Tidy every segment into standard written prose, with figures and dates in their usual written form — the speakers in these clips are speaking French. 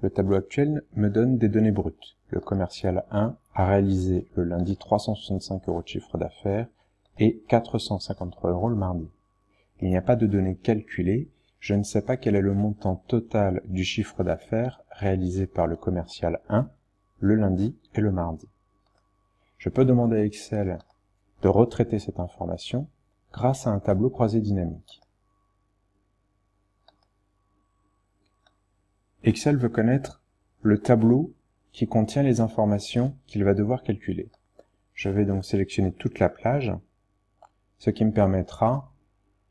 le tableau actuel me donne des données brutes. Le commercial 1 a réalisé le lundi 365 € de chiffre d'affaires et 453 € le mardi. Il n'y a pas de données calculées, je ne sais pas quel est le montant total du chiffre d'affaires réalisé par le commercial 1 le lundi et le mardi. Je peux demander à Excel de retraiter cette information grâce à un tableau croisé dynamique. Excel veut connaître le tableau qui contient les informations qu'il va devoir calculer. Je vais donc sélectionner toute la plage, ce qui me permettra,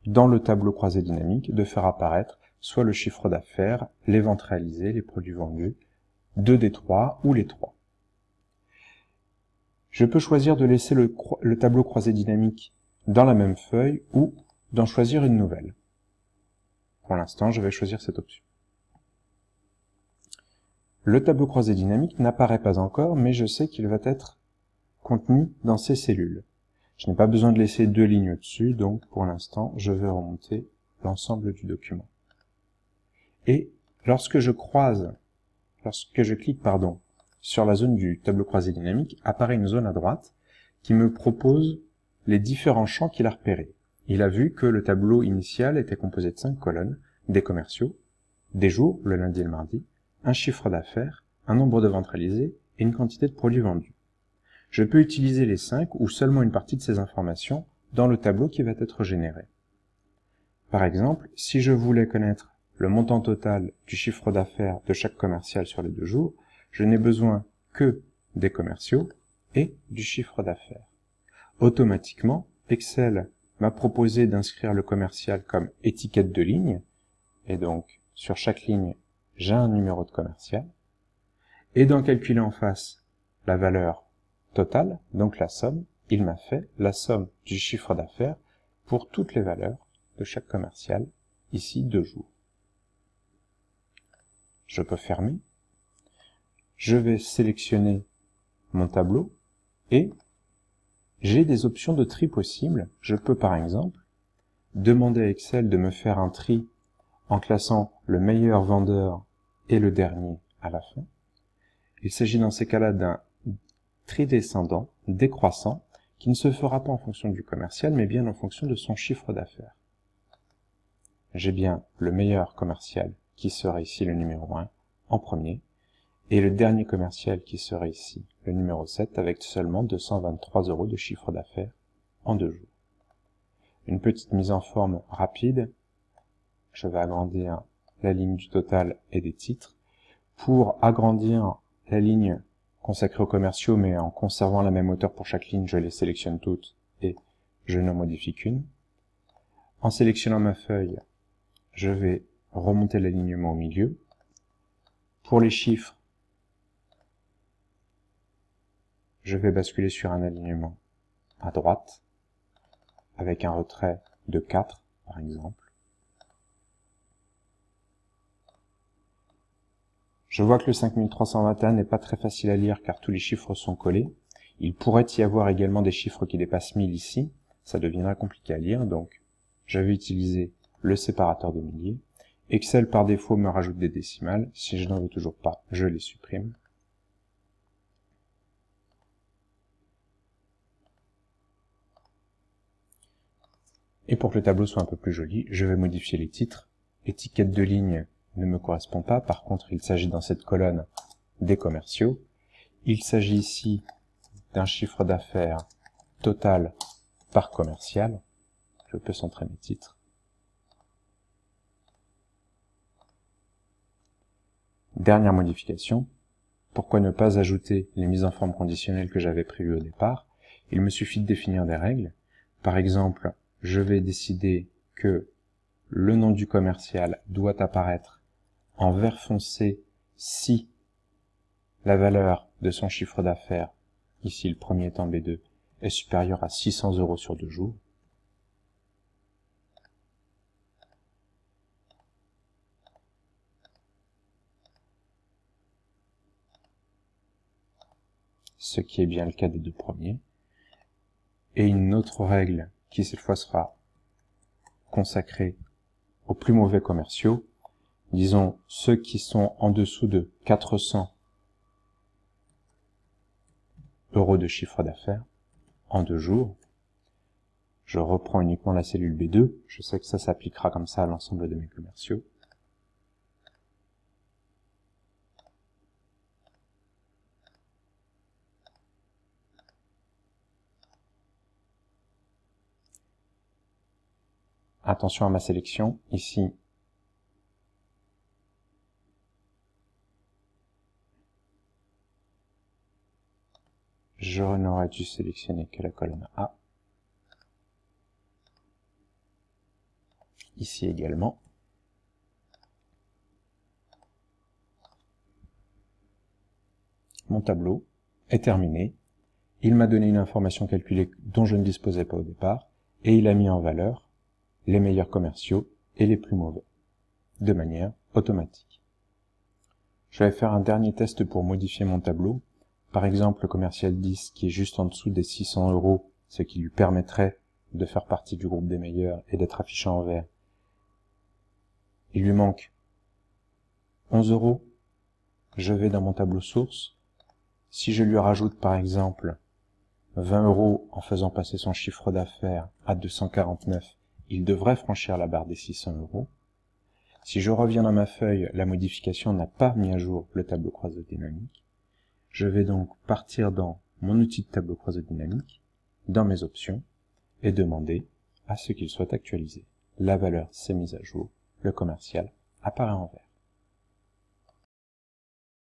dans le tableau croisé dynamique, de faire apparaître soit le chiffre d'affaires, les ventes réalisées, les produits vendus, 2 des 3 ou les 3. Je peux choisir de laisser le tableau croisé dynamique dans la même feuille ou d'en choisir une nouvelle. Pour l'instant, je vais choisir cette option. Le tableau croisé dynamique n'apparaît pas encore, mais je sais qu'il va être contenu dans ces cellules. Je n'ai pas besoin de laisser 2 lignes au-dessus, donc pour l'instant, je vais remonter l'ensemble du document. Et lorsque je clique sur la zone du tableau croisé dynamique, apparaît une zone à droite qui me propose les différents champs qu'il a repérés. Il a vu que le tableau initial était composé de 5 colonnes, des commerciaux, des jours, le lundi et le mardi, un chiffre d'affaires, un nombre de ventes réalisées et une quantité de produits vendus. Je peux utiliser les 5 ou seulement une partie de ces informations dans le tableau qui va être généré. Par exemple, si je voulais connaître le montant total du chiffre d'affaires de chaque commercial sur les 2 jours, je n'ai besoin que des commerciaux et du chiffre d'affaires. Automatiquement, Excel m'a proposé d'inscrire le commercial comme étiquette de ligne, et donc sur chaque ligne, j'ai un numéro de commercial, et d'en calculer en face la valeur totale, donc la somme, il m'a fait la somme du chiffre d'affaires pour toutes les valeurs de chaque commercial, ici 2 jours. Je peux fermer, je vais sélectionner mon tableau, et j'ai des options de tri possibles. Je peux par exemple demander à Excel de me faire un tri en classant le meilleur vendeur et le dernier à la fin. Il s'agit dans ces cas-là d'un tri descendant, décroissant, qui ne se fera pas en fonction du commercial, mais bien en fonction de son chiffre d'affaires. J'ai bien le meilleur commercial, qui serait ici le numéro 1, en premier, et le dernier commercial qui serait ici le numéro 7, avec seulement 223 € de chiffre d'affaires en 2 jours. Une petite mise en forme rapide, je vais agrandir la ligne du total et des titres. Pour agrandir la ligne consacrée aux commerciaux, mais en conservant la même hauteur pour chaque ligne, je les sélectionne toutes et je n'en modifie qu'une. En sélectionnant ma feuille, je vais remonter l'alignement au milieu. Pour les chiffres, je vais basculer sur un alignement à droite, avec un retrait de 4, par exemple. Je vois que le 5321 n'est pas très facile à lire car tous les chiffres sont collés. Il pourrait y avoir également des chiffres qui dépassent 1000 ici. Ça deviendra compliqué à lire, donc je vais utiliser le séparateur de milliers. Excel par défaut me rajoute des décimales. Si je n'en veux toujours pas, je les supprime. Et pour que le tableau soit un peu plus joli, je vais modifier les titres. Étiquette de ligne ne me correspond pas, par contre il s'agit dans cette colonne des commerciaux. Il s'agit ici d'un chiffre d'affaires total par commercial. Je peux centrer mes titres. Dernière modification, pourquoi ne pas ajouter les mises en forme conditionnelles que j'avais prévues au départ? Il me suffit de définir des règles. Par exemple, je vais décider que le nom du commercial doit apparaître en vert foncé si la valeur de son chiffre d'affaires, ici le premier étant B2, est supérieure à 600 € sur 2 jours. Ce qui est bien le cas des 2 premiers. Et une autre règle qui cette fois sera consacrée aux plus mauvais commerciaux, disons ceux qui sont en dessous de 400 € de chiffre d'affaires en 2 jours. Je reprends uniquement la cellule B2, je sais que ça s'appliquera comme ça à l'ensemble de mes commerciaux. Attention à ma sélection, ici, je n'aurais dû sélectionner que la colonne A. Ici également. Mon tableau est terminé. Il m'a donné une information calculée dont je ne disposais pas au départ, et il a mis en valeur les meilleurs commerciaux et les plus mauvais, de manière automatique. Je vais faire un dernier test pour modifier mon tableau. Par exemple, le commercial 10 qui est juste en dessous des 600 €, ce qui lui permettrait de faire partie du groupe des meilleurs et d'être affiché en vert. Il lui manque 11 €. Je vais dans mon tableau source. Si je lui rajoute par exemple 20 € en faisant passer son chiffre d'affaires à 249, il devrait franchir la barre des 600 €. Si je reviens dans ma feuille, la modification n'a pas mis à jour le tableau croisé dynamique. Je vais donc partir dans mon outil de tableau croisé dynamique, dans mes options, et demander à ce qu'il soit actualisé. La valeur s'est mise à jour, le commercial apparaît en vert.